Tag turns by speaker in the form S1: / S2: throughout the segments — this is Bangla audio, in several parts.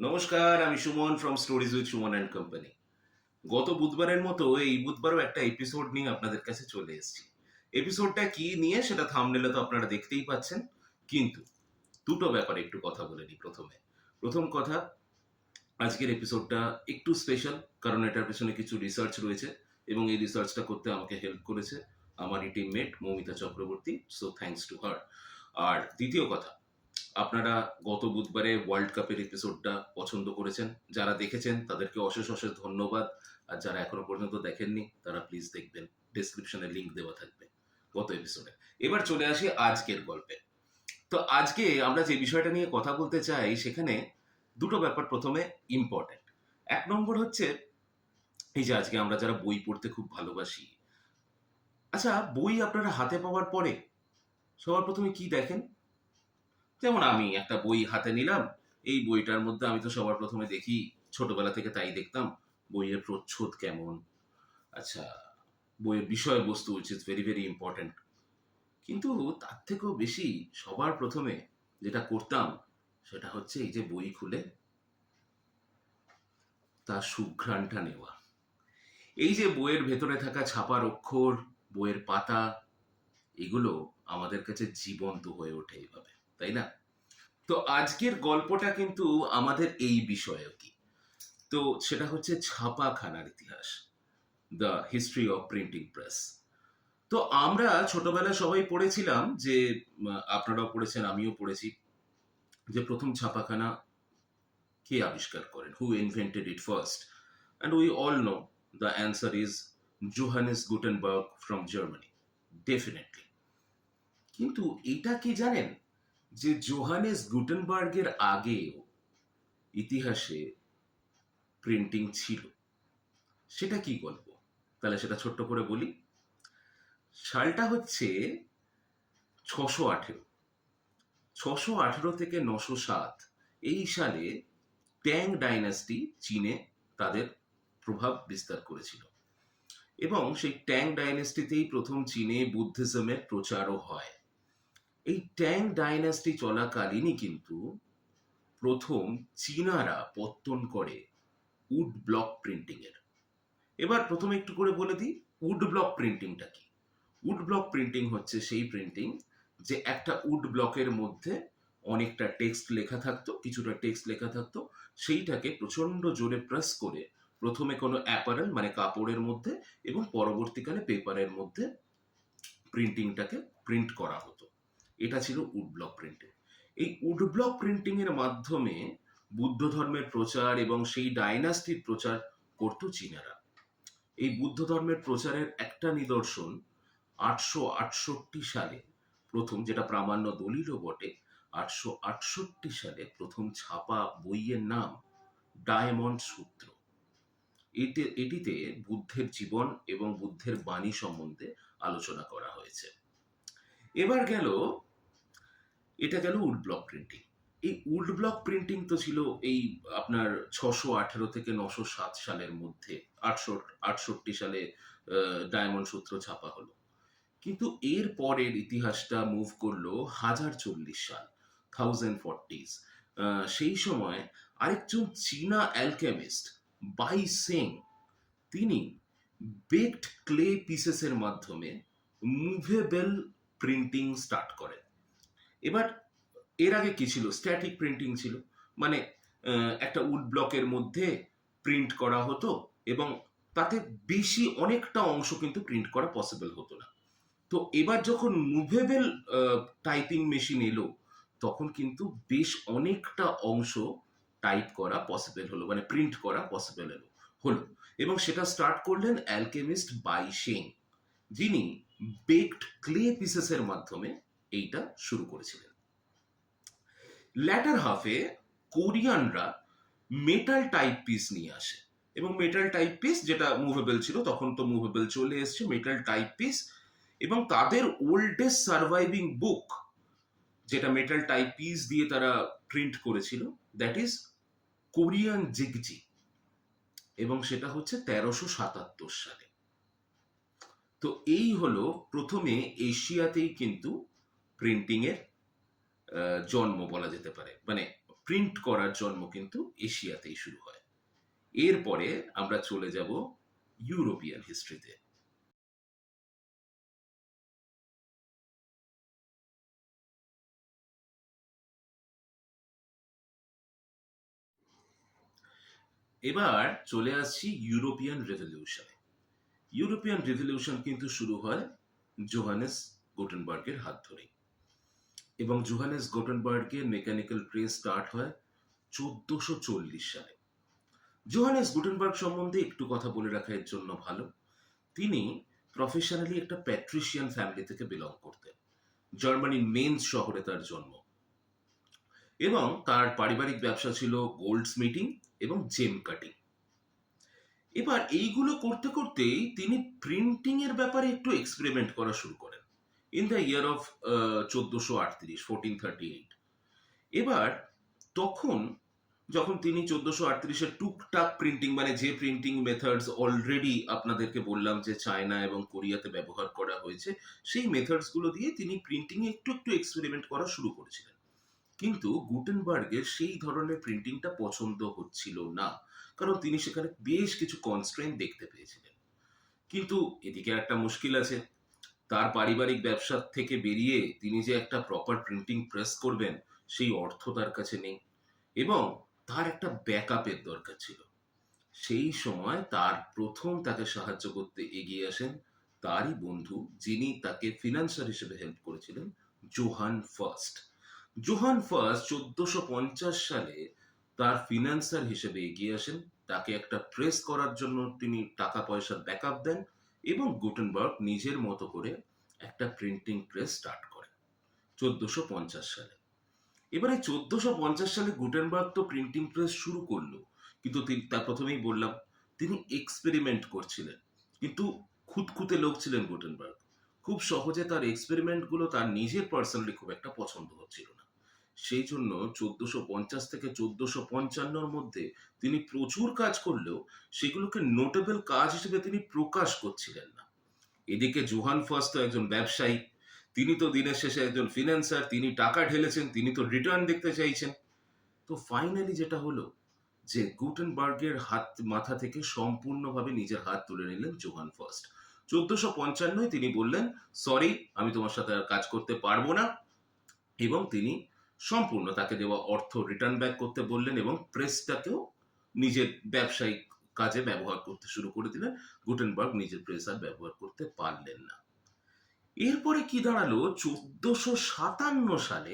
S1: নমস্কার, আমি Suman from stories with Suman and company. গত বুধবারের মতো এই বুধবারও একটা এপিসোড নিয়ে আপনাদের কাছে চলে এসেছি। এপিসোডটা কি নিয়ে সেটা থাম্বনেলে তো আপনারা দেখতেই পাচ্ছেন। কিন্তু দুটো ব্যাপারে একটু কথা বলে নিই প্রথমে। প্রথম কথা, আজকের এপিসোডটা একটু স্পেশাল, কারণ এটার পেছনে কিছু রিসার্চ রয়েছে এবং এই রিসার্চটা করতে আমাকে হেল্প করেছে আমারই teammate Moumita Chakraborty. So thanks to her. আর দ্বিতীয় কথা, আপনারা গত বুধবারে ওয়ার্ল্ড কাপের এপিসোডটা পছন্দ করেছেন। যারা দেখেছেন তাদেরকে অশেষ অশেষ ধন্যবাদ। আর যারা এখনো পর্যন্ত দেখেননি তারা প্লিজ দেখবেন, ডেসক্রিপশনে লিংক দেওয়া থাকবে গত এপিসোডে। এবার চলে আসি আজকের গল্পে। তো আজকে আমরা যে বিষয়টা নিয়ে কথা বলতে চাই সেখানে দুটো ব্যাপার প্রথমে ইম্পর্টেন্ট। এক নম্বর হচ্ছে, এই যে আজকে আমরা যারা বই পড়তে খুব ভালোবাসি, আচ্ছা বই আপনারা হাতে পাওয়ার পরে সবার প্রথমে কি দেখেন? যেমন আমি একটা বই হাতে নিলাম, এই বইটার মধ্যে আমি তো সবার প্রথমে দেখি, ছোটবেলা থেকে তাই দেখতাম, বইয়ের প্রচ্ছদ কেমন, আচ্ছা বইয়ের বিষয়বস্তু which is very very important. কিন্তু তার থেকেও বেশি সবার প্রথমে যেটা করতাম সেটা হচ্ছে এই যে বই খুলে তার সুঘ্রাণটা নেওয়া। এই যে বইয়ের ভেতরে থাকা ছাপার অক্ষর, বইয়ের পাতা, এগুলো আমাদের কাছে জীবন্ত হয়ে ওঠে এইভাবে, তাই না? তো আজকের গল্পটা কিন্তু আমাদের এই বিষয়ে কি, তো সেটা হচ্ছে ছাপাখানার ইতিহাস, the history of printing press. তো আমরা ছোটবেলায় সবাই পড়েছিলাম যে, আপনারাও পড়েছেন আমিও পড়েছি, যে প্রথম ছাপাখানা কে আবিষ্কার করেন, হু invented it first, and we all know the answer is Johannes Gutenberg from Germany, definitely. কিন্তু এটা কি জানেন যে জোহানেস গুটেনবার্গের আগেও ইতিহাসে প্রিন্টিং ছিল? সেটা কি গল্প? তাহলে সেটা ছোট্ট করে বলি। সালটা হচ্ছে 618। 618 থেকে 907 এই সালে ট্যাং ডাইনাস্টি চীনে তাদের প্রভাব বিস্তার করেছিল এবং সেই ট্যাং ডাইনাস্টিতেই প্রথম চীনে বুদ্ধিজমের প্রচারও হয়। এই ট্যাং ডাইনাস্টি চলাকালীনই কিন্তু প্রথম চীনারা পত্তন করে উড ব্লক প্রিন্টিং এর। এবার প্রথমে একটু করে বলে দিই, উড ব্লক প্রিন্টিংটা কি। উড ব্লক প্রিন্টিং হচ্ছে সেই প্রিন্টিং যে একটা উড ব্লকের মধ্যে অনেকটা টেক্সট লেখা থাকতো, কিছুটা টেক্সট লেখা থাকতো, সেইটাকে প্রচন্ড জোরে প্রেস করে প্রথমে কোনো অ্যাপারেল মানে কাপড়ের মধ্যে এবং পরবর্তীকালে পেপারের মধ্যে প্রিন্টিংটাকে প্রিন্ট করা হতো। এটা ছিল উড ব্লক প্রিন্টিং। এই উড ব্লক প্রিন্টিং এর মাধ্যমে বুদ্ধ ধর্মের প্রচার এবং সেই ডাইনাস্টির প্রচার করতো চীনারা। এই বুদ্ধ ধর্মের প্রচারের একটা নিদর্শন 868 সালে প্রথম, যেটা প্রামাণ্য দলিলও বটে, 868 সালে প্রথম ছাপা বইয়ের নাম ডায়মন্ড সূত্র। এটিতে বুদ্ধের জীবন এবং বুদ্ধের বাণী সম্বন্ধে আলোচনা করা হয়েছে। এবার গেল, এটা গেল উড ব্লক প্রিন্টিং। এই উড ব্লক প্রিন্টিং তো ছিল এই আপনার 618 থেকে 907 সালের মধ্যে। 868 সালে ডায়মন্ড সূত্র ছাপা হলো। কিন্তু এর পরের ইতিহাসটা মুভ করলো 1040 সাল, 1040s। সেই সময় আরেকজন চীনা অ্যালকেমিস্ট বাই সেং, তিনি বেকড ক্লে পিসেসের মাধ্যমে মুভেবল প্রিন্টিং স্টার্ট করেন। এবার এর আগে কি ছিল? স্ট্যাটিক প্রিন্টিং ছিল, মানে একটা উড ব্লকের মধ্যে প্রিন্ট করা হতো এবং তাতে বেশি অনেকটা অংশ কিন্তু প্রিন্ট করা পসিবল হতো না। তো এবার যখন মুভেবল টাইপিং মেশিন এলো, তখন কিন্তু বেশ অনেকটা অংশ টাইপ করা পসিবল হলো, মানে প্রিন্ট করা পসিবল হলো। এবং সেটা স্টার্ট করলেন অ্যালকেমিস্ট বাই শেং, যিনি বেকড ক্লে পিসেসের মাধ্যমে এইটা শুরু করেছিলেন। ল্যাটার হাফে কোরিয়ানরা মেটাল টাইপ পিস নিয়ে আসে এবং মেটাল টাইপ পিস যেটা মুভেবল ছিল, তখন তো মুভেবল চলে এসছে, মেটাল টাইপ পিস। এবং তাদের ওল্ডেস্ট সার্ভাইভিং বুক যেটা মেটাল টাইপ পিস দিয়ে তারা প্রিন্ট করেছিল, দ্যাট ইজ কোরিয়ান জিগজি, এবং সেটা হচ্ছে 1377 সালে। তো এই হলো প্রথমে এশিয়াতেই কিন্তু প্রিন্টিং এর জন্ম বলা যেতে পারে, মানে প্রিন্ট করার জন্ম কিন্তু এশিয়াতেই শুরু হয়। এরপরে আমরা চলে যাব ইউরোপিয়ান হিস্ট্রিতে। এবার চলে আসছি ইউরোপিয়ান রেভলিউশনে। ইউরোপিয়ান রেভলিউশন কিন্তু শুরু হয় জোহানেস গুটেনবার্গের হাত ধরে, এবং জোহানেস গুটেনবার্গের মেকানিক্যাল প্রেস স্টার্ট হয় 1440 সালে। জোহানেস গুটেনবার্গ সম্বন্ধে একটু কথা বলে রাখা এর জন্য ভালো। তিনি প্রফেশনালি একটা প্যাট্রিশিয়ান ফ্যামিলি থেকে বিলং করতেন। জার্মানির মেন্স শহরে তার জন্ম, এবং তার পারিবারিক ব্যবসা ছিল গোল্ড স্মিটিং এবং জেম কাটিং। এবার এইগুলো করতে করতেই তিনি প্রিন্টিং এর ব্যাপারে একটু এক্সপেরিমেন্ট করা শুরু করেন ইন দ্য ইয়ার অফ 1438। এবার তখন যখন তিনি 1438-এর টুকটাক প্রিন্টিং, মানে যে প্রিন্টিং মেথডস অলরেডি আপনাদেরকে বললাম যে চায়না এবং কোরিয়াতে ব্যবহার করা হয়েছে, সেই মেথডস গুলো দিয়ে তিনি প্রিন্টিং এ একটু একটু এক্সপেরিমেন্ট করা শুরু করেছিলেন। কিন্তু গুটেনবার্গের সেই ধরনের প্রিন্টিংটা পছন্দ হচ্ছিল না, কারণ তিনি সেখানে বেশ কিছু কনস্ট্রেন্ট দেখতে পেয়েছিলেন। কিন্তু এদিকে একটা মুশকিল আছে, তার পারিবারিক ব্যবসা থেকে বেরিয়ে তিনি যে একটা প্রপার প্রিন্টিং প্রেস করবেন সেই অর্থ তার কাছে নেই, এবং তার একটা ব্যাকআপের দরকার ছিল। সেই সময় তার প্রথম তাকে সাহায্য করতে এগিয়ে আসেন তারই বন্ধু, যিনি তাকে ফিনান্সার হিসেবে হেল্প করেছিলেন, জোহান ফার্স্ট। জোহান ফার্স্ট 1450 সালে তার ফিনান্সার হিসেবে এগিয়ে আসেন, তাকে একটা প্রেস করার জন্য তিনি টাকা পয়সার ব্যাকআপ দেন, এবং গুটেনবার্গ নিজের মতো করে একটা প্রিন্টিং প্রেস স্টার্ট করেন 1450 সালে। এবারে 1450 সালে গুটেনবার্গ তো প্রিন্টিং প্রেস শুরু করলো, কিন্তু তিনি, তা প্রথমেই বললাম, তিনি এক্সপেরিমেন্ট করছিলেন। কিন্তু খুঁতখুঁতে লোক ছিলেন গুটেনবার্গ, খুব সহজে তার এক্সপেরিমেন্ট গুলো তার নিজের পার্সোনালি খুব একটা পছন্দ হচ্ছিল না। সেই জন্য 1450 থেকে 1455-র মধ্যে তিনি প্রচুর কাজ করলেও সেগুলোকে নোটেবল কাজ হিসেবে তিনি প্রকাশ করছিলেন না। এদিকে জোহান ফার্স্ট তো একজন ব্যবসায়ী, তিনি তো দিনের শেষে একজন ফিন্যান্সার, তিনি টাকা ঢেলেছেন, তিনি তো রিটার্ন দেখতে চাইছেন। তো ফাইনালি যেটা হলো যে গুটেনবার্গের হাত মাথা থেকে সম্পূর্ণভাবে নিজের হাত তুলে নিলেন জোহান ফার্স্ট। 1455 তিনি বললেন, সরি, আমি তোমার সাথে আর কাজ করতে পারবো না, এবং তিনি সম্পূর্ণ তাকে দেওয়া অর্থ রিটার্ন ব্যাক করতে বললেন, এবং প্রেসটাকেও নিজের ব্যবসায়িক কাজে ব্যবহার করতে শুরু করে দিলেন। গুটেনবার্গ নিজের প্রেস আর ব্যবহার করতে পারলেন না। এরপরে কি দাঁড়ালো, 1457 সালে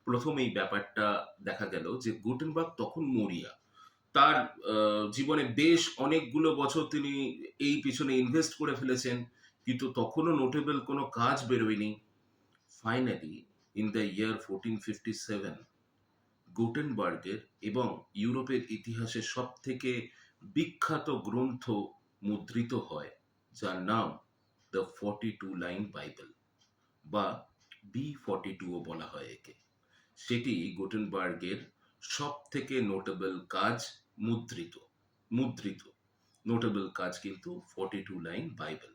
S1: প্রথম এই ব্যাপারটা দেখা গেল যে গুটেনবার্গ তখন মরিয়া। তার জীবনে বেশ অনেকগুলো বছর তিনি এই পিছনে ইনভেস্ট করে ফেলেছেন, কিন্তু তখনও নোটেবল কোনো কাজ বেরোয়নি। ফাইনালি ইন দ্য ইয়ার 1457 গুটেনবার্গের এবং ইউরোপের ইতিহাসে সব থেকে বিখ্যাত গ্রন্থ মুদ্রিত হয়, যার নাম দ্য 42 লাইন বাইবেল, বা B42ও বলা হয় একে। সেটি গুটেনবার্গের সব থেকে নোটেবল কাজ, মুদ্রিত মুদ্রিত নোটেবল কাজ কিন্তু 42 লাইন বাইবেল।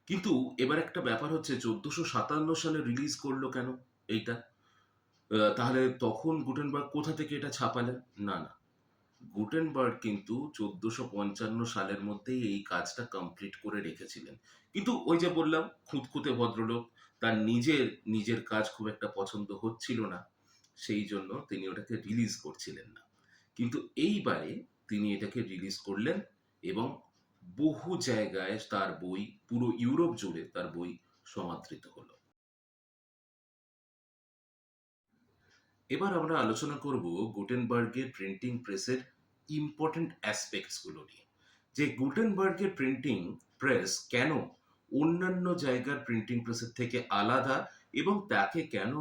S1: কিন্তু এবার একটা ব্যাপার হচ্ছে, 1457 সালে রিলিজ করলো কেন এইটা? তাহলে তখন গুটেনবার্গ কোথা থেকে এটা ছাপালেন? না, না, গুটেনবার্গ কিন্তু 1455 সালের মধ্যেই এই কাজটা কমপ্লিট করে রেখেছিলেন। কিন্তু ওই যে বললাম, খুঁতখুঁতে ভদ্রলোক, তার নিজের নিজের কাজ খুব একটা পছন্দ হচ্ছিল না, সেই জন্য তিনি ওটাকে রিলিজ করছিলেন না। কিন্তু এইবারে তিনি এটাকে রিলিজ করলেন, এবং বহু জায়গায় তার বই, পুরো ইউরোপ জুড়ে তার বই সমাদৃত হলো। এবার আমরা আলোচনা করব গুটেনবার্গের প্রিন্টিং প্রেসের ইম্পর্টেন্ট অ্যাসপেক্টস গুলো নিয়ে, যে গুটেনবার্গের প্রিন্টিং প্রেস কেন অন্যান্য জায়গার প্রিন্টিং প্রেসের থেকে আলাদা, এবং তাকে কেন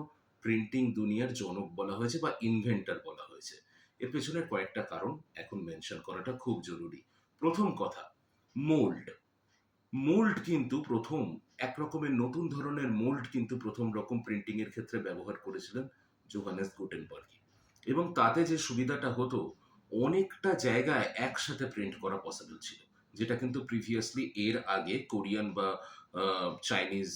S1: প্রিন্টিং দুনিয়ার জনক বলা হয়েছে বা ইনভেন্টর বলা হয়েছে। এর পেছনের কয়েকটা কারণ এখন মেনশন করাটা খুব জরুরি। প্রথম কথা, মোল্ড। মোল্ড কিন্তু প্রথম, এক রকমের নতুন ধরনের মোল্ড কিন্তু প্রথম রকম প্রিন্টিং এর ক্ষেত্রে ব্যবহার করেছিলেন জোহানেস গুটেনবার্গ, এবং তাতে যে সুবিধাটা হতো, অনেকটা জায়গায় একসাথে প্রিন্ট করা পসিবল ছিল, যেটা কিন্তু প্রিভিয়াসলি এর আগে কোরিয়ান বা চাইনিজ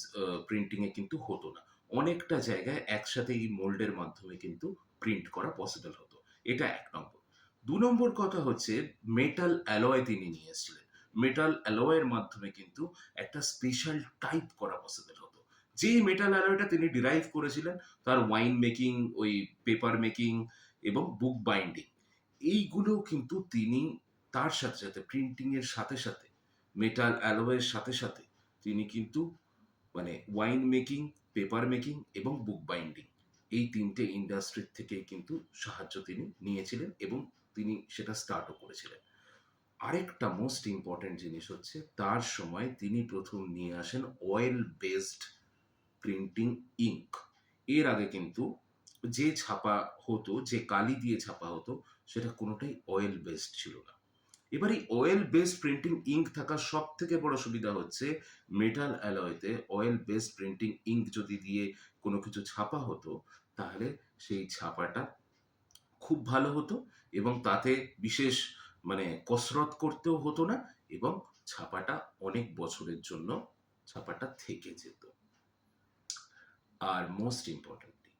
S1: প্রিন্টিং এ কিন্তু হতো না। অনেকটা জায়গায় একসাথে এই মোল্ডের মাধ্যমে কিন্তু প্রিন্ট করা পসিবল হতো, এটা 1 নম্বর। 2 নম্বর কথা হচ্ছে মেটাল অ্যালয় তিনি নিয়ে এসেছিলেন। মেটাল অ্যালয়ের মাধ্যমে কিন্তু একটা স্পেশাল টাইপ করা পসিবল হতো। যেই মেটাল অ্যালয়টা তিনি ডিরাইভ করেছিলেন তার ওয়াইন মেকিং, ওই পেপার মেকিং এবং বুক বাইন্ডিং, এইগুলো কিন্তু তিনি তার সাথে সাথে প্রিন্টিং এর সাথে সাথে মেটাল অ্যালয়ের সাথে সাথে তিনি কিন্তু মানে ওয়াইন মেকিং, পেপার মেকিং এবং বুক বাইন্ডিং, এই 3টে ইন্ডাস্ট্রির থেকে কিন্তু সাহায্য তিনি নিয়েছিলেন এবং তিনি সেটা স্টার্টও করেছিলেন। আরেকটা মোস্ট ইম্পর্টেন্ট জিনিস হচ্ছে তার সময় তিনি প্রথম নিয়ে আসেন অয়েল বেসড প্রিন্টিং ইঙ্ক। এর আগে কিন্তু যে ছাপা হতো, যে কালি দিয়ে ছাপা হতো, সেটা কোনোটাই অয়েল বেসড ছিল না। এবার এই অয়েল বেসড প্রিন্টিং ইঙ্ক থাকার সব থেকে বড় সুবিধা হচ্ছে মেটাল অ্যালয়তে অয়েল বেসড প্রিন্টিং ইঙ্ক যদি দিয়ে কোনো কিছু ছাপা হতো তাহলে সেই ছাপাটা খুব ভালো হতো এবং তাতে বিশেষ মানে কসরত করতেও হতো না এবং ছাপাটা অনেক বছরের জন্য ছাপাটা থেকে যেত। আর মোস্ট ইম্পর্টেন্টলি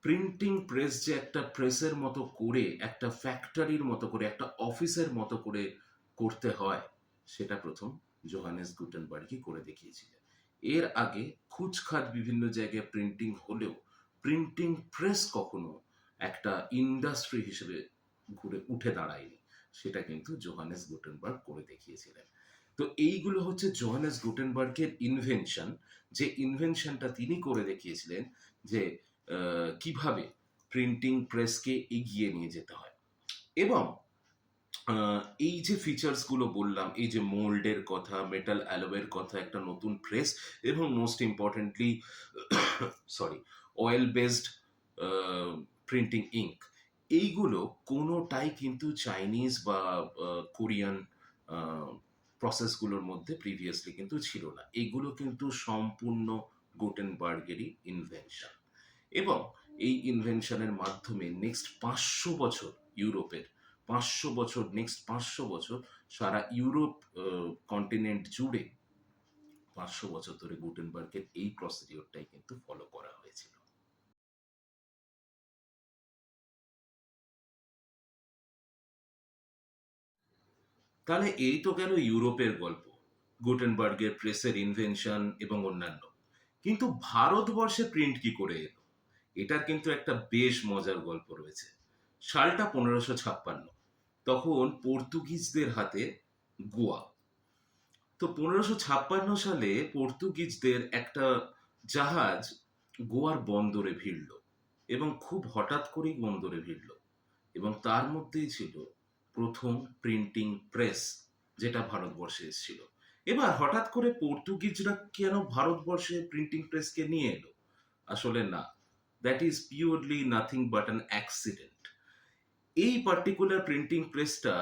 S1: প্রিন্টিং প্রেস যে একটা প্রেসের মতো করে, একটা ফ্যাক্টরির মতো করে, একটা অফিসের মতো করে করতে হয়, সেটা প্রথম জোহানেস গুটেনবার্গই করে দেখিয়েছিলেন। এর আগে খুচখাচ বিভিন্ন জায়গায় প্রিন্টিং হলেও প্রিন্টিং প্রেস কখনো একটা ইন্ডাস্ট্রি হিসেবে ঘুরে উঠে দাঁড়ায়নি, সেটা কিন্তু জোহানেস গুটেনবার্গ করে দেখিয়েছিলেন। তো এইগুলো হচ্ছে জোহানেস গুটেনবার্গের ইনভেনশন, যে ইনভেনশনটা তিনি করে দেখিয়েছিলেন যে কিভাবে প্রিন্টিং প্রেসকে এগিয়ে নিয়ে যেতে হয়। এবং এই যে ফিচার্সগুলো বললাম, এই যে মোল্ডের কথা, মেটাল অ্যালয়ের কথা, একটা নতুন প্রেস এবং most importantly sorry oil based printing ink, এইগুলো কোনোটাই কিন্তু চাইনিজ বা কোরিয়ান প্রসেসগুলোর মধ্যে প্রিভিয়াসলি কিন্তু ছিল না। এগুলো কিন্তু সম্পূর্ণ গুটেনবার্গেরই ইনভেনশন। এবং এই ইনভেনশনের মাধ্যমে নেক্সট 500 বছর ইউরোপের 500 বছর, নেক্সট 500 বছর সারা ইউরোপ কন্টিনেন্ট জুড়ে 500 বছর ধরে গুটেনবার্গের এই প্রসিডিওরটাই কিন্তু ফলো করা হয়েছিল। তাহলে এই তো গেল ইউরোপের গল্প, গুটেনবার্গের প্রেসের ইনভেনশন এবং অন্যান্য। কিন্তু ভারতবর্ষে প্রিন্ট কি করে এলো, এটার কিন্তু একটা বেশ মজার গল্প রয়েছে। সালটা 1556, তখন পর্তুগিজদের হাতে গোয়া। তো 1556 সালে পর্তুগিজদের একটা জাহাজ গোয়ার বন্দরে ভিড়ল এবং খুব হঠাৎ করেই বন্দরে ভিড়ল এবং তার মধ্যেই ছিল প্রথম প্রিন্টিং প্রেস, যেটা ভারতবর্ষে এসেছিল। এবার হঠাৎ করে পর্তুগিজরা কেন ভারতবর্ষে প্রিন্টিং প্রেসকে নিয়ে এলো? আসলে না, that is purely nothing but an accident. এই পার্টিকুলার প্রিন্টিং প্রেসটা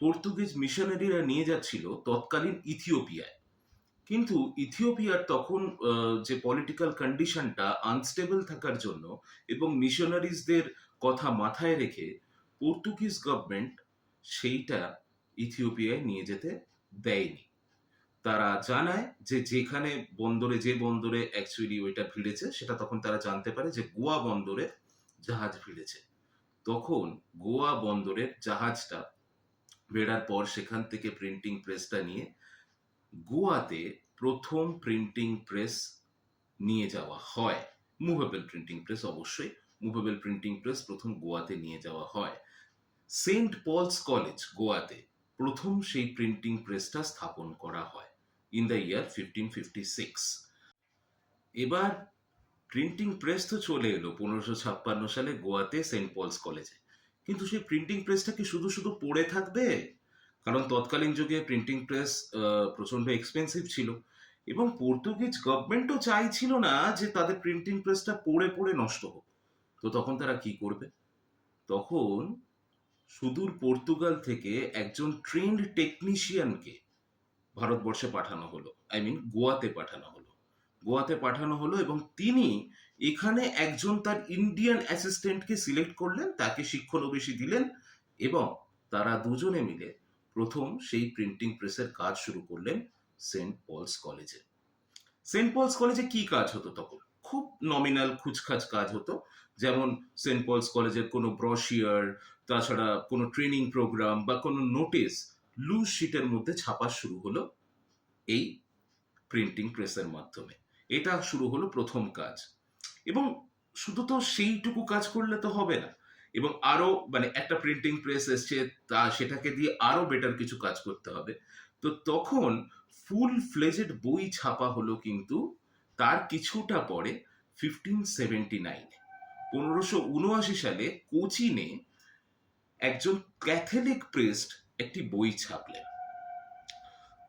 S1: পর্তুগিজ মিশনারিরা নিয়ে যাচ্ছিল তৎকালীন ইথিওপিয়ায়। কিন্তু ইথিওপিয়ার তখন যে পলিটিক্যাল কন্ডিশনটা আনস্টেবল থাকার জন্য এবং মিশনারিজদের কথা মাথায় রেখে পর্তুগিজ গভর্নমেন্ট সেইটা ইথিওপিয়ায় নিয়ে যেতে দেয়নি। তারা জানায় যে যেখানে বন্দরে, যে বন্দরে অ্যাকচুয়ালি ওইটা ভিড়েছে, সেটা তখন তারা জানতে পারে যে গোয়া বন্দরে জাহাজ ভিড়েছে। তখন গোয়া বন্দরের জাহাজটা বেড়ার পর সেখান থেকে প্রিন্টিং প্রেসটা নিয়ে গোয়াতে প্রথম প্রিন্টিং প্রেস নিয়ে যাওয়া হয়। মুভেবল প্রিন্টিং প্রেস, অবশ্যই মুভেবল প্রিন্টিং প্রেস প্রথম গোয়াতে নিয়ে যাওয়া হয়। সেন্ট পলস কলেজ গোয়াতে প্রথম সেই প্রিন্টিং প্রেসটা স্থাপন করা হয় ইন দ্য ইয়ার 1556। এবার প্রিন্টিং প্রেস তো চলে এলো 1556 সালে গোয়াতে সেন্ট পলস কলেজে, কিন্তু সেই প্রিন্টিং প্রেসটা কি শুধু শুধু পড়ে থাকবে? কারণ তৎকালীন যুগে প্রিন্টিং প্রেস প্রচন্ড এক্সপেন্সিভ ছিল এবং পর্তুগিজ গভর্নমেন্টও চাইছিল না যে তাদের প্রিন্টিং প্রেসটা পড়ে পড়ে নষ্ট হোক। তো তখন তারা কি করবে? তখন সুদূর পর্তুগাল থেকে একজন ট্রেন্ড টেকনিশিয়ানকে ভারতবর্ষে পাঠানো হলো, আই মিন গোয়াতে পাঠানো হলো। গোয়াতে পাঠানো হলো এবং তিনি এখানে একজন তার ইন্ডিয়ান অ্যাসিস্ট্যান্টকে সিলেক্ট করলেন, তাকে শিক্ষানবিশি দিলেন এবং তারা দুজনে মিলে প্রথম সেই প্রিন্টিং প্রেসের কাজ শুরু করলেন সেন্ট পলস কলেজে। সেন্ট পলস কলেজে কি কাজ হতো তখন? খুব নমিনাল খুচখাচ কাজ হতো, যেমন সেন্ট পলস কলেজের কোনো ব্রশিয়ার, তাছাড়া কোনো ট্রেনিং প্রোগ্রাম বা কোনো নোটিশ লুজ শিটের মধ্যে ছাপা শুরু হলো এই প্রিন্টিং প্রেসের মাধ্যমে। এটা শুরু হলো প্রথম কাজ। এবং শুধু তো সেইটুকু কাজ করলে তো হবে না, এবং আরো মানে একটা প্রিন্টিং প্রেস এসছে, তা সেটাকে দিয়ে আরো বেটার কিছু কাজ করতে হবে। তো তখন ফুল ফ্লেজেড বই ছাপা হলো কিন্তু তার কিছুটা পরে 1579, 1579 সালে কোচিনে একজন ক্যাথলিক প্রিস্ট একটি বই ছাপলেন।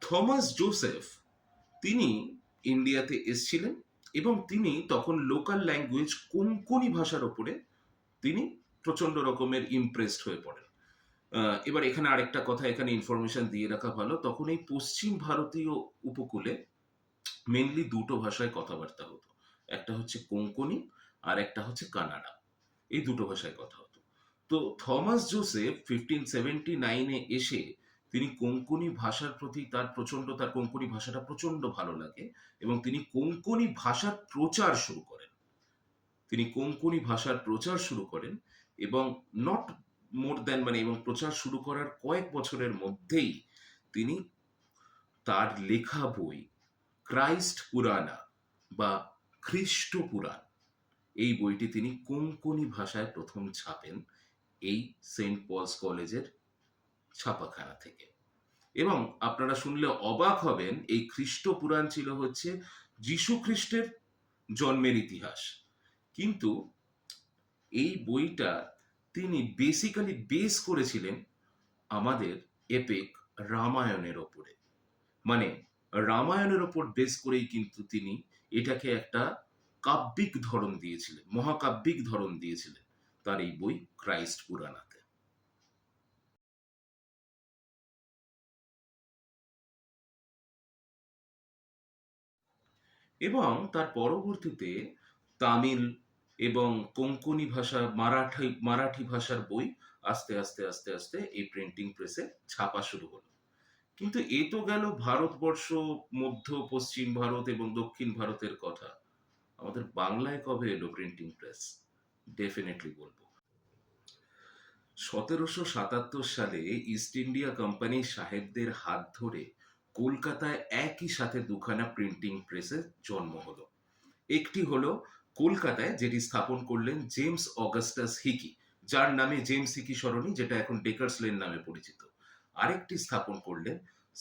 S1: থমাস জোসেফ, তিনি ইন্ডিয়াতে এসেছিলেন এবং তিনি তখন লোকাল ল্যাঙ্গুয়েজ কোঙ্কনি ভাষার ওপরে তিনি প্রচন্ড রকমের ইমপ্রেসড হয়ে পড়েন। এবার এখানে আরেকটা কথা এখানে ইনফরমেশন দিয়ে রাখা ভালো, তখন এই পশ্চিম ভারতীয় উপকূলে মেনলি দুটো ভাষায় কথাবার্তা হতো, একটা হচ্ছে কোঙ্কনি আর একটা হচ্ছে কানাডা। এই দুটো ভাষায় কথা হতো। তো থমাস জোসেফ 1579 এসে তিনি কোঙ্কনি ভাষার প্রতি তার কোঙ্কনি ভাষাটা প্রচন্ড ভালো লাগে এবং তিনি কোঙ্কনি ভাষার প্রচার শুরু করেন। এবং নট মোর দ্যান মানে এবং প্রচার শুরু করার কয়েক বছরের মধ্যেই তিনি তার লেখা বই ক্রাইস্ট পুরানা বা খ্রিস্ট পুরাণ, এই বইটি তিনি কোঙ্কনি ভাষায় প্রথম ছাপেন এই সেন্ট পলস কলেজের ছাপাখানা থেকে। এবং আপনারা শুনলে অবাক হবেন, এই খ্রিস্ট পুরাণ ছিল হচ্ছে যীশু খ্রিস্টের জন্মের ইতিহাস, কিন্তু এই বইটা তিনি বেসিক্যালি বেস করেছিলেন আমাদের এপিক রামায়ণের ওপরে। মানে রামায়ণের ওপর বেস করেই কিন্তু তিনি এটাকে একটা কাব্যিক ধরন দিয়েছিলেন, মহাকাব্যিক ধরন দিয়েছিলেন তার এই বই ক্রাইস্ট পুরাণাতে। এবং তার পরবর্তীতে তামিল এবং কোঙ্কনি ভাষা, মারাঠি ভাষার বই আস্তে আস্তে আস্তে আস্তে এই প্রিন্টিং প্রেসে ছাপা শুরু হলো। কিন্তু এ তো গেল ভারতবর্ষ, মধ্য পশ্চিম ভারত এবং দক্ষিণ ভারতের কথা। আমাদের বাংলায় কবে এলো প্রিন্টিং প্রেস? ডেফিনেটলি বলবো 1777 সালে ইস্ট ইন্ডিয়া কোম্পানি সাহেবদের হাত ধরে কলকাতায় একই সাথে দুখানা প্রিন্টিং প্রেসের জন্ম হলো। একটি হলো কলকাতায়, যেটি স্থাপন করলেন জেমস অগাস্টাস হিকি, যার নামে জেমস হিকি সরণি, যেটা এখন ডেকার্স লেন নামে পরিচিত। আরেকটি স্থাপন করলেন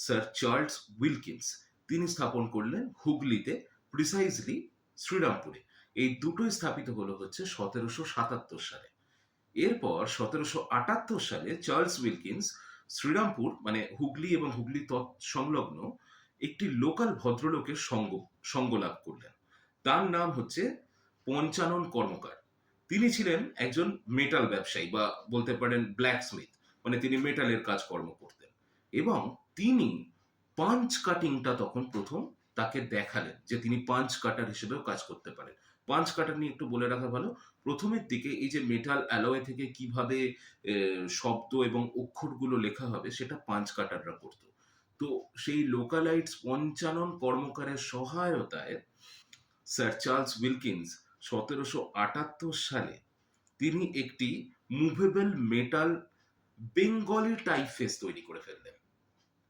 S1: স্যার চার্লস উইলকিন্স, তিনি স্থাপন করলেন হুগলিতে, প্রিসাইজলি শ্রীরামপুরে। এই দুটোই স্থাপিত হলো হচ্ছে 1777 সালে। এরপর 1778 সালে চার্লস উইলকিন্স শ্রীরামপুর মানে হুগলি এবং হুগলি সংলগ্ন একটি লোকাল ভদ্রলোকের সঙ্গ লাভ করলেন। তার নাম হচ্ছে পঞ্চানন কর্মকার। তিনি ছিলেন একজন মেটাল ব্যবসায়ী বা বলতে পারেন ব্ল্যাক স্মিথ, মানে তিনি মেটালের কাজকর্ম করতেন। এবং তিনি পাঞ্চ কাটিংটা তখন প্রথম তাকে দেখালেন যে তিনি পাঞ্চ কাটার হিসেবেও কাজ করতে পারেন। পাঞ্চ কাটার নিয়ে একটু বলে রাখা ভালো, প্রথমের দিকে এই যে মেটাল অ্যালয় থেকে কিভাবে শব্দ এবং অক্ষরগুলো লেখা হবে সেটা পাঞ্চ কাটাররা করত। তো সেই লোকালাইটস পঞ্চানন কর্মকারের সহায়তায় স্যার চার্লস উইলকিন্স 1778 সালে তিনি একটি মুভেবল মেটাল বেঙ্গলি টাইপফেস তৈরি করে ফেললেন।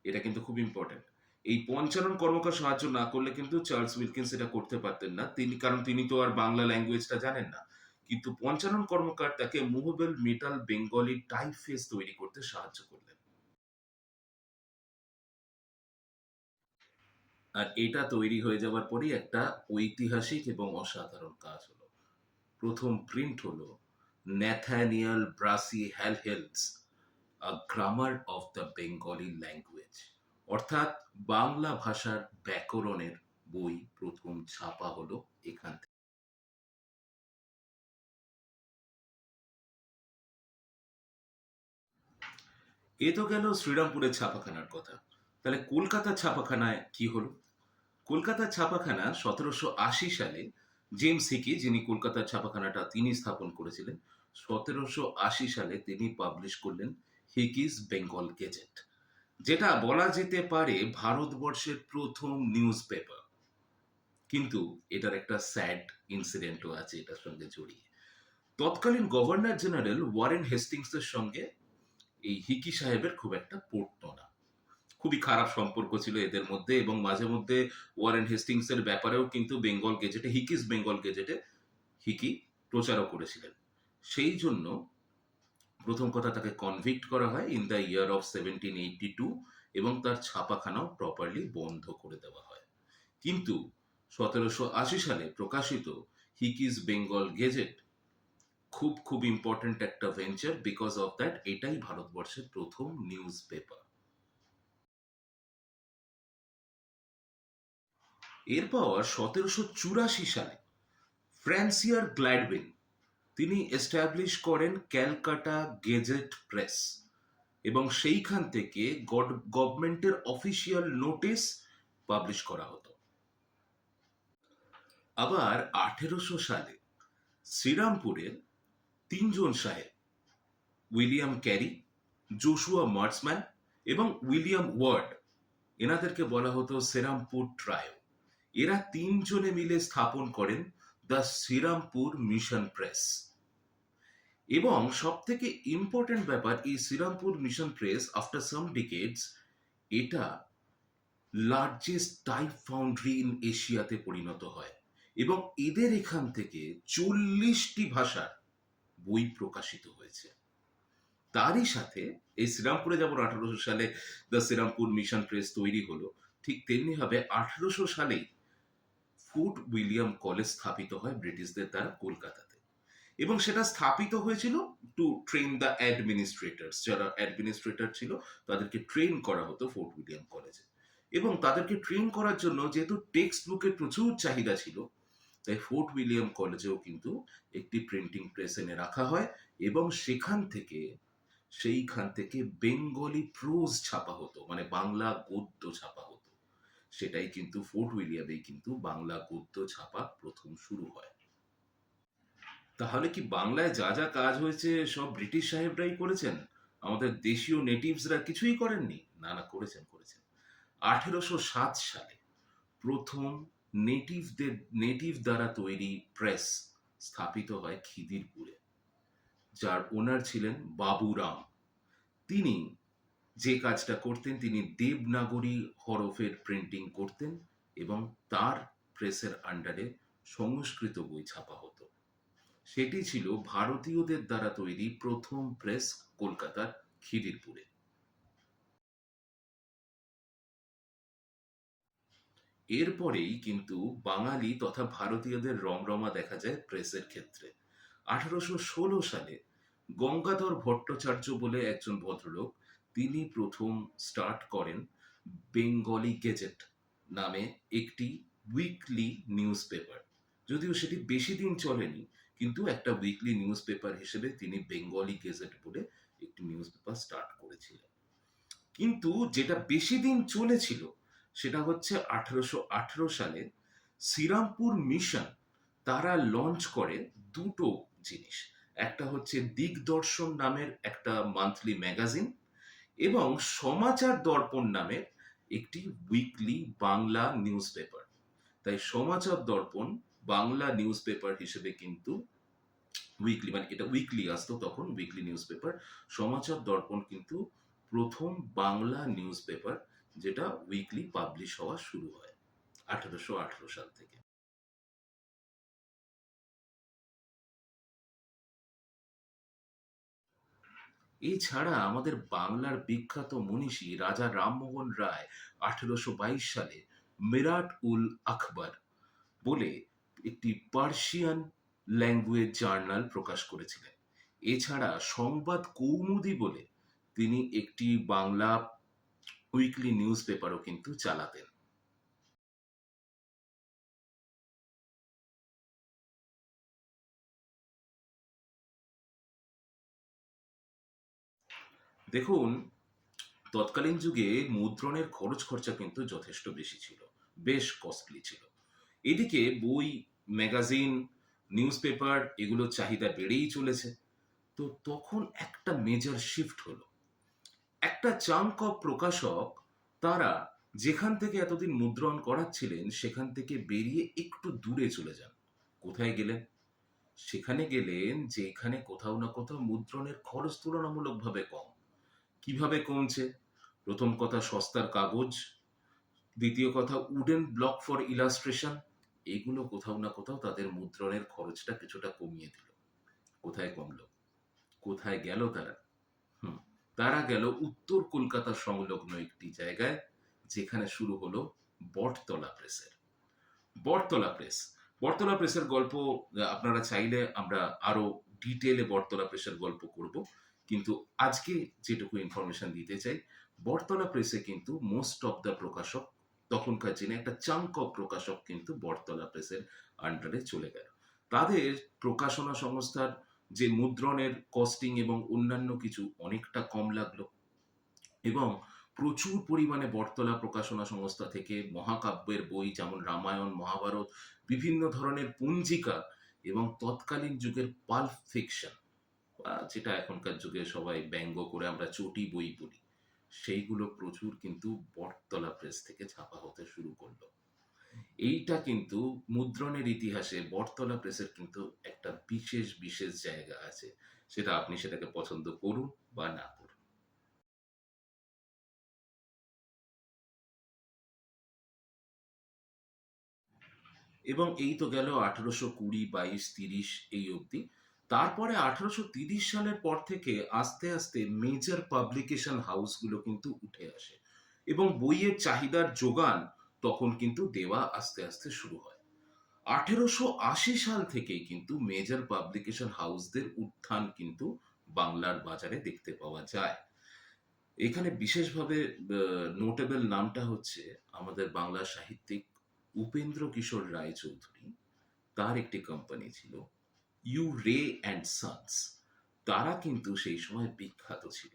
S1: এটা কিন্তু খুব ইম্পর্টেন্ট। এই পঞ্চানন কর্মকার সাহায্য না করলে কিন্তু চার্লস উইলকিন্স এটা করতে পারতেন না, কারণ তিনি তো আর বাংলা ল্যাঙ্গুয়েজটা জানেন না। কিন্তু পঞ্চানন কর্মকার তাকে মুভেবল মেটাল বেঙ্গলি টাইপফেস তৈরি করতে সাহায্য করলেন। আর এটা তৈরি হয়ে যাওয়ার পরেই একটা ঐতিহাসিক এবং অসাধারণ কাজ হলো। প্রথম প্রিন্ট হলো Nathaniel Brassey Halhed's a grammar of the Bengali language, অর্থাৎ বাংলা ভাষার ব্যাকরণের বই প্রথম ছাপা হলো এখান থেকে। এ তো গেল শ্রীরামপুরের ছাপাখানার কথা। তাহলে কলকাতার ছাপাখানায় কি হলো? কলকাতার ছাপাখানা 1780 সালে জেমস হিকি, যিনি কলকাতার ছাপাখানাটা তিনি স্থাপন করেছিলেন, 1780 সালে তিনি পাবলিশ করলেন হিকিস বেঙ্গল গেজেট, যেটা বলা যেতে পারে ভারতবর্ষের প্রথম নিউজ পেপার। কিন্তু এটার একটা স্যাড ইনসিডেন্টও আছে এটার সঙ্গে জড়িয়ে। তৎকালীন গভর্নর জেনারেল ওয়ারেন হেস্টিংসের সঙ্গে এই হিকি সাহেবের খুব একটা পড়তো না, খুবই খারাপ সম্পর্ক ছিল এদের মধ্যে, এবং মাঝে মধ্যে ওয়ারেন হেস্টিংসের ব্যাপারেও কিন্তু বেঙ্গল গেজেটে, হিকিস বেঙ্গল গেজেটে হিকি প্রচারও করেছিলেন। সেই জন্য প্রথম কথা তাকে কনভিক্ট করা হয় ইন দ্য ইয়ার অফ 1782, এবং তার ছাপাখানাও প্রপারলি বন্ধ করে দেওয়া হয়। কিন্তু 1780 সালে প্রকাশিত হিকিস বেঙ্গল গেজেট খুব খুব ইম্পর্টেন্ট একটা ভেঞ্চার, বিকজ অফ দ্যাট এটাই ভারতবর্ষের প্রথম নিউজ পেপার। এরপর 1784 সালে ফ্রান্সিয়ার গ্ল্যাডউইন তিনি এস্টাবলিশ করেন ক্যালকাটা গেজেট প্রেস, এবং সেইখান থেকে গভর্নমেন্টের অফিসিয়াল নোটিশ পাবলিশ করা হতো। আবার 1800 সালে শ্রীরামপুরের তিনজন সাহেব, উইলিয়াম ক্যারি, জোশুয়া মার্সম্যান এবং উইলিয়াম ওয়ার্ড, এনাদেরকে বলা হতো শ্রীরামপুর ট্রায়ো, এরা তিনজনে মিলে স্থাপন করেন দ্য শ্রীরামপুর মিশন প্রেস। এবং সব থেকে ইম্পর্টেন্ট ব্যাপার, এই Serampore mission press after some decades এটা লার্জেস্ট টাইপ ফাউন্ড্রি ইন এশিয়াতে পরিণত হয়, এবং এদের এখান থেকে 40টি ভাষার বই প্রকাশিত হয়েছে। তারই সাথে এই শ্রীরামপুরে যেমন 1800 সালে দ্য শ্রীরামপুর মিশন প্রেস তৈরি হলো, ঠিক তেমনি ভাবে 1800 সালেই ফোর্ট উইলিয়াম কলেজ স্থাপিত হয় ব্রিটিশদের দ্বারা কলকাতাতে, এবং সেটা স্থাপিত হয়েছিল টু ট্রেন দ্য অ্যাডমিনিস্ট্রেটরস, যারা অ্যাডমিনিস্ট্রেটর ছিল তাদেরকে ট্রেন করা হতো ফোর্ট উইলিয়াম কলেজে। এবং তাদেরকে ট্রেন করার জন্য যেহেতু টেক্সট বুকের প্রচুর চাহিদা ছিল, তাই ফোর্ট উইলিয়াম কলেজেও কিন্তু একটি প্রিন্টিং প্রেস এনে রাখা হয়, এবং সেইখান থেকে বেঙ্গলি প্রোজ ছাপা হতো, মানে বাংলা গদ্য ছাপা হতো। সেটাই কিন্তু ফোর্ট উইলিয়ামেই কিন্তু বাংলা গদ্য ছাপা প্রথম শুরু হয়। তাহলে কি বাংলায় যা যা কাজ হয়েছে সব ব্রিটিশ সাহেবরাই করেছেন, আমাদের দেশীয় নেটিভসরা কিছুই করেননি? না না, করেছেন করেছেন। 1807 সালে প্রথম নেটিভ দ্বারা তৈরি প্রেস স্থাপিত হয় খিদিরপুরে, যার ওনার ছিলেন বাবুরাম। তিনি যে কাজটা করতেন, তিনি দেবনাগরী হরফের প্রিন্টিং করতেন, এবং তার প্রেসের আন্ডারে সংস্কৃত বই ছাপা হতো। সেটি ছিল ভারতীয়দের দ্বারা তৈরি প্রথম প্রেস কলকাতার খিদিরপুরে। এরপরেই কিন্তু বাঙালি তথা ভারতীয়দের রমরমা দেখা যায় প্রেসের ক্ষেত্রে। 1816 সালে গঙ্গাধর ভট্টাচার্য বলে একজন ভদ্রলোক, তিনি প্রথম স্টার্ট করেন বেঙ্গলি গেজেট নামে একটি উইকলি নিউজ পেপার। যদিও সেটি বেশি দিন চলেনি, কিন্তু একটা উইকলি নিউজ পেপার হিসেবে তিনি বেঙ্গলি গেজেট বলে একটি নিউজ পেপার স্টার্ট করেছিলেন। কিন্তু যেটা বেশি দিন চলেছিল সেটা হচ্ছে 1818 সালে শ্রীরামপুর মিশন তারা লঞ্চ করে দুটো জিনিস। একটা হচ্ছে দিগদর্শন নামের একটা মান্থলি ম্যাগাজিন, এবং সমাচার দর্পণ নামের একটি উইকলি বাংলা নিউজ পেপার। তাই সমাচার দর্পণ বাংলা নিউজ পেপার হিসেবে কিন্তু উইকলি, মানে এটা উইকলি আসতো তখন, উইকলি নিউজ পেপার। সমাচার দর্পণ কিন্তু প্রথম বাংলা নিউজ পেপার যেটা উইকলি পাবলিশ হওয়া শুরু হয় 1818 সাল থেকে। এছাড়া আমাদের বাংলার বিখ্যাত মনীষী রাজা রামমোহন রায় 1822 সালে মিরাট উল আখবর বলে একটি পার্সিয়ান ল্যাঙ্গুয়েজ জার্নাল প্রকাশ করেছিলেন। এছাড়া সংবাদ কৌমুদি বলে তিনি একটি বাংলা উইকলি নিউজ পেপারও কিন্তু চালাতেন। দেখুন, তৎকালীন যুগে মুদ্রণের খরচ খরচা কিন্তু যথেষ্ট বেশি ছিল, বেশ কস্টলি ছিল। এদিকে বই, ম্যাগাজিন, নিউজ পেপার এগুলোর চাহিদা বেড়েই চলেছে। তো তখন একটা মেজর শিফট হলো। একটা চাঙ্ক অফ প্রকাশক তারা যেখান থেকে এতদিন মুদ্রণ করাচ্ছিলেন সেখান থেকে বেরিয়ে একটু দূরে চলে যান। কোথায় গেলেন? সেখানে গেলেন যেখানে কোথাও না কোথাও মুদ্রণের খরচ তুলনামূলকভাবে কম। কিভাবে কমছে? প্রথম কথা সস্তার কাগজ, দ্বিতীয় কথা উডেন ব্লক ফর ইলাস্ট্রেশন, এগুলো কোথাও না কোথাও তাদের মুদ্রণের খরচটা কিছুটা কমিয়ে দিল। কোথায় কমলো? কোথায় গেল তারা? হুম, তারা গেল উত্তর কলকাতা সংলগ্ন একটি জায়গায়, যেখানে শুরু হলো বটতলা প্রেসের। বটতলা প্রেস, বটতলা প্রেসের গল্প আপনারা চাইলে আমরা আরো ডিটেলে বটতলা প্রেসের গল্প করব, কিন্তু আজকে যেটুকু ইনফরমেশন দিতে চাই, বটতলা প্রেসে কিন্তু মোস্ট অফ দ্য প্রকাশক, তখনকার দিনে একটা চাঙ্ক অফ প্রকাশক কিন্তু বটতলা প্রেসের আন্ডারে চলে গেল। তাদের প্রকাশনা সংস্থার যে মুদ্রণের কস্টিং এবং অন্যান্য কিছু অনেকটা কম লাগলো, এবং প্রচুর পরিমাণে বটতলা প্রকাশনা সংস্থা থেকে মহাকাব্যের বই যেমন রামায়ণ, মহাভারত, বিভিন্ন ধরনের পঞ্জিকা এবং তৎকালীন যুগের পাল্প ফিকশন, যেটা এখনকার যুগে সবাই ব্যঙ্গ করে আমরা চটি বই বলি, সেইগুলো প্রচুর কিন্তু বটতলা প্রেস থেকে ছাপা হতে শুরু করলো। এইটা কিন্তু মুদ্রণের ইতিহাসে বটতলা প্রেসের কিন্তু একটা বিশেষ বিশেষ জায়গা আছে, সেটা আপনি সেটাকে পছন্দ করুন বা না করুন। এবং এই তো গেল 1820, 22, 30 এই অবধি। তারপরে 1830 সালের পর থেকে আস্তে আস্তে মেজর পাবলিকেশন হাউসগুলো কিন্তু উঠে আসে, এবং বইয়ের চাহিদার যোগান তখন কিন্তু দেওয়া আস্তে আস্তে শুরু হয়। 1880 সাল থেকেই কিন্তু মেজর পাবলিকেশন হাউসদের উত্থান কিন্তু বাংলার বাজারে দেখতে পাওয়া যায়। এখানে বিশেষভাবে নোটেবল নামটা হচ্ছে আমাদের বাংলা সাহিত্যিক উপেন্দ্র কিশোর রায়চৌধুরী। তার একটি কোম্পানি ছিল ইউ রে অ্যান্ড সন্স। তারা কিন্তু সেই সময় বিখ্যাত ছিল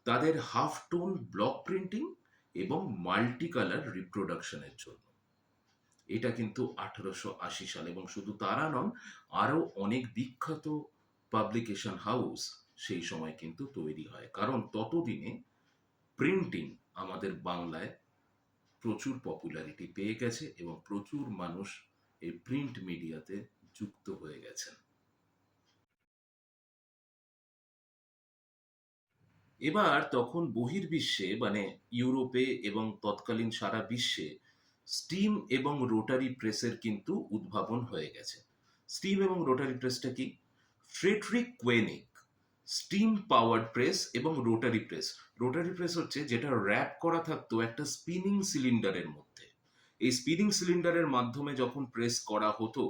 S1: তাদের হাফ টোন ব্লক প্রিন্টিং এবং মাল্টি কালার রিপ্রোডাকশনের জন্য। এটা কিন্তু 1880 সাল, এবং শুধু তারা নন, আরো অনেক বিখ্যাত পাবলিকেশন হাউস সেই সময় কিন্তু তৈরি হয়, কারণ ততদিনে প্রিন্টিং আমাদের বাংলায় প্রচুর পপুলারিটি পেয়ে গেছে এবং প্রচুর মানুষ এই প্রিন্ট মিডিয়াতে যুক্ত হয়ে গেছেন। এবার তখন বহির্বিশ্বে মানে ইউরোপে এবং তৎকালীন সারা বিশ্বে স্টিম এবং রোটারি প্রেসের কিন্তু উদ্ভাবন হয়ে গেছে। স্টিম এবং রোটারি প্রেসটা কি? ফ্রেডরিক কোয়েনিক স্টিম পাওয়ার্ড প্রেস এবং রোটারি প্রেস। রোটারি প্রেস হচ্ছে যেটা র্যাপ করা থাকতো একটা স্পিনিং সিলিন্ডারের মধ্যে। এই স্পিনিং সিলিন্ডারের মাধ্যমে যখন প্রেস করা হতো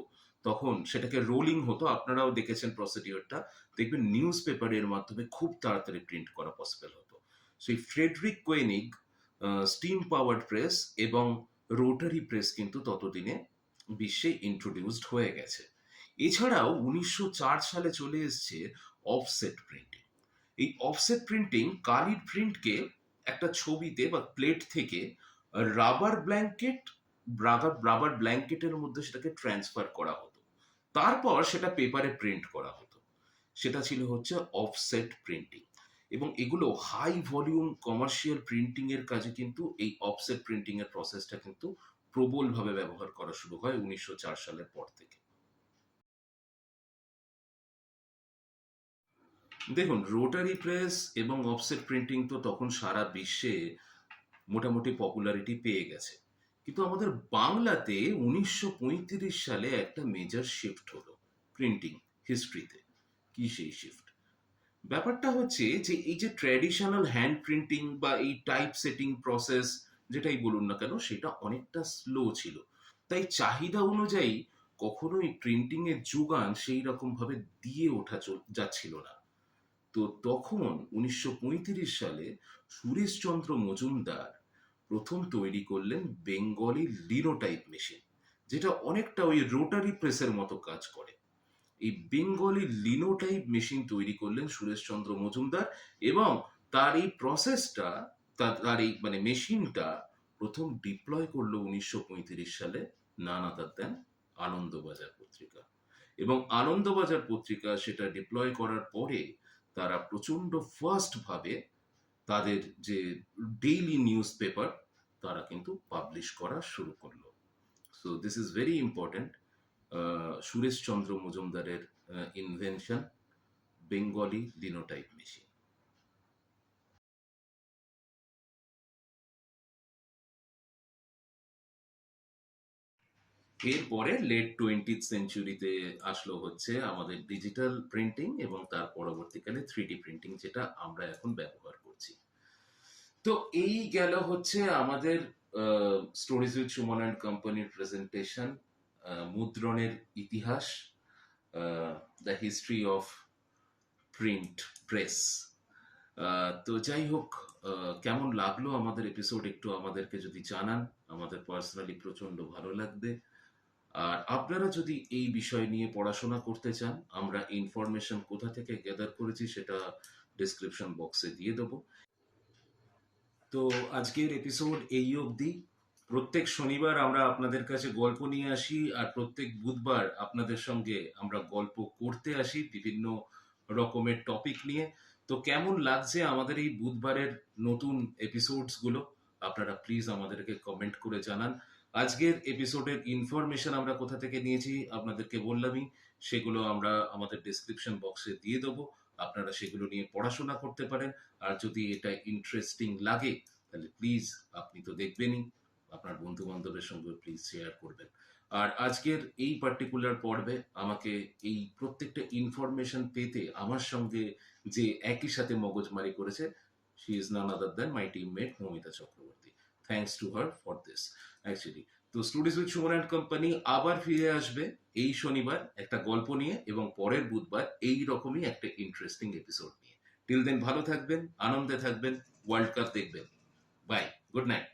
S1: তখন সেটাকে রোলিং হতো, আপনারাও দেখেছেন প্রসিডিওরটা, দেখবেন নিউজ পেপারের মাধ্যমে খুব তাড়াতাড়ি প্রিন্ট করা পসিবল হতো। সেই ফ্রেডরিক কোয়েনিগ স্টিম পাওয়ার্ড প্রেস এবং রোটারি প্রেস কিন্তু ততদিনে বিশ্বে ইন্ট্রোডিউসড হয়ে গেছে। এছাড়াও 1904 সালে চলে এসছে অফসেট প্রিন্টিং। এই অফসেট প্রিন্টিং কালির প্রিন্টকে একটা ছবিতে বা প্লেট থেকে রাবার ব্ল্যাঙ্কেট রাবার ব্ল্যাঙ্কেটের মধ্যে সেটাকে ট্রান্সফার করা হতো, তারপর সেটা পেপারে প্রিন্ট করা হতো। সেটা ছিল হচ্ছে অফসেট প্রিন্টিং। এবং এগুলো হাই ভলিউম কমার্শিয়াল প্রিন্টিং এর কাজে কিন্তু এই অফসেট প্রিন্টিং এর প্রসেসটা কিন্তু প্রবলভাবে ব্যবহার করা শুরু হয় 1904 সালের পর থেকে। দেখুন, রোটারি প্রেস এবং অফসেট প্রিন্টিং তো তখন সারা বিশ্বে মোটামুটি পপুলারিটি পেয়ে গেছে, কিন্তু আমাদের বাংলাতে 1935 সালে একটা মেজর শিফট হলো প্রিন্টিং হিস্ট্রিতে। কি সেই শিফট? ব্যাপারটা হচ্ছে যে এই যে ট্র্যাডিশনাল হ্যান্ড প্রিন্টিং বা এই টাইপ সেটিং প্রসেস যেটাই বলুন না কেন, সেটা অনেকটা স্লো ছিল। তাই চাহিদা অনুযায়ী কখনোই প্রিন্টিং এর যোগান সেই রকম ভাবে দিয়ে ওঠা যাচ্ছিল না। তো তখন 1935 সালে সুরেশচন্দ্র মজুমদার প্রথম তৈরি করলেন বেঙ্গলি লিনোটাইপ মেশিন, যেটা অনেকটা ওই রোটারি প্রেসের মতো কাজ করে। এই বেঙ্গলি লিনোটাইপ মেশিন তৈরি করলেন সুরেশচন্দ্র মজুমদার, এবং তার এই প্রসেসটা, তার এই মানে মেশিনটা প্রথম ডিপ্লয় করলো 1935 সালে নানাতার দেন আনন্দবাজার পত্রিকা। এবং আনন্দবাজার পত্রিকা সেটা ডিপ্লয় করার পরে তারা প্রচন্ড ফাস্ট ভাবে তাদের যে ডেইলি নিউজ পেপার তারা কিন্তু পাবলিশ করা শুরু করলো। So this is very important. Suresh Chandra মজুমদারের ইনভেনশন, বেঙ্গলি লিনোটাইপ মেশিন। এরপরে লেট 20th সেঞ্চুরিতে আসলো হচ্ছে আমাদের ডিজিটাল প্রিন্টিং এবং তার পরবর্তীকালে 3D প্রিন্টিং, যেটা আমরা এখন ব্যবহার করছি। তো এই গেল হচ্ছে আমাদের স্টোরিজ উইথ সুমন অ্যান্ড কোম্পানির প্রেজেন্টেশন, মুদ্রণের ইতিহাস, the history of print press. তো যাই হোক, কেমন লাগলো আমাদের এপিসোড একটু আমাদেরকে যদি জানান, আমাদের পার্সোনালি প্রচন্ড ভালো লাগবে। আর আপনারা যদি এই বিষয় নিয়ে পড়াশোনা করতে চান, আমরা ইনফরমেশন কোথা থেকে গ্যাদার করেছি সেটা ডিসক্রিপশন বক্সে দিয়ে দেবো। তো আজকের এপিসোড এই অবধি। প্রত্যেক শনিবার আমরা আপনাদের কাছে গল্প নিয়ে আসি, আর প্রত্যেক বুধবার আপনাদের সঙ্গে আমরা গল্প করতে আসি বিভিন্ন রকমের টপিক নিয়ে। তো কেমন লাগছে আমাদের এই বুধবারের নতুন এপিসোডস গুলো, আপনারা প্লিজ আমাদেরকে কমেন্ট করে জানান। আজকের এপিসোডের ইনফরমেশন আমরা কোথা থেকে নিয়েছি আপনাদেরকে বললামই, সেগুলো আমরা আমাদের ডিসক্রিপশন বক্সে দিয়ে দেবো, আপনারা সেগুলো নিয়ে পড়াশোনা করতে পারেন। আর যদি এটা ইন্টারেস্টিং লাগে তাহলে প্লিজ, আপনি তো দেখবেনই, আপনার বন্ধু বান্ধবের সঙ্গে প্লিজ শেয়ার করবেন। আর আজকের এই পার্টিকুলার পর্বে আমাকে এই প্রত্যেকটা ইনফরমেশন পেতে আমার সঙ্গে যে একই সাথে মগজমারি করেছে, she is none other than my teammate Moumita Chakraborty. Thanks to her for this actually. তো studios with Suman and company আবার ফিরে আসবে এই শনিবার একটা গল্প নিয়ে, এবং পরের বুধবার এই রকমই একটা ইন্টারেস্টিং এপিসোড নিয়ে। টিল দেন ভালো থাকবেন, আনন্দে থাকবেন, ওয়ার্ল্ড কাপ দেখবেন। Bye, good night.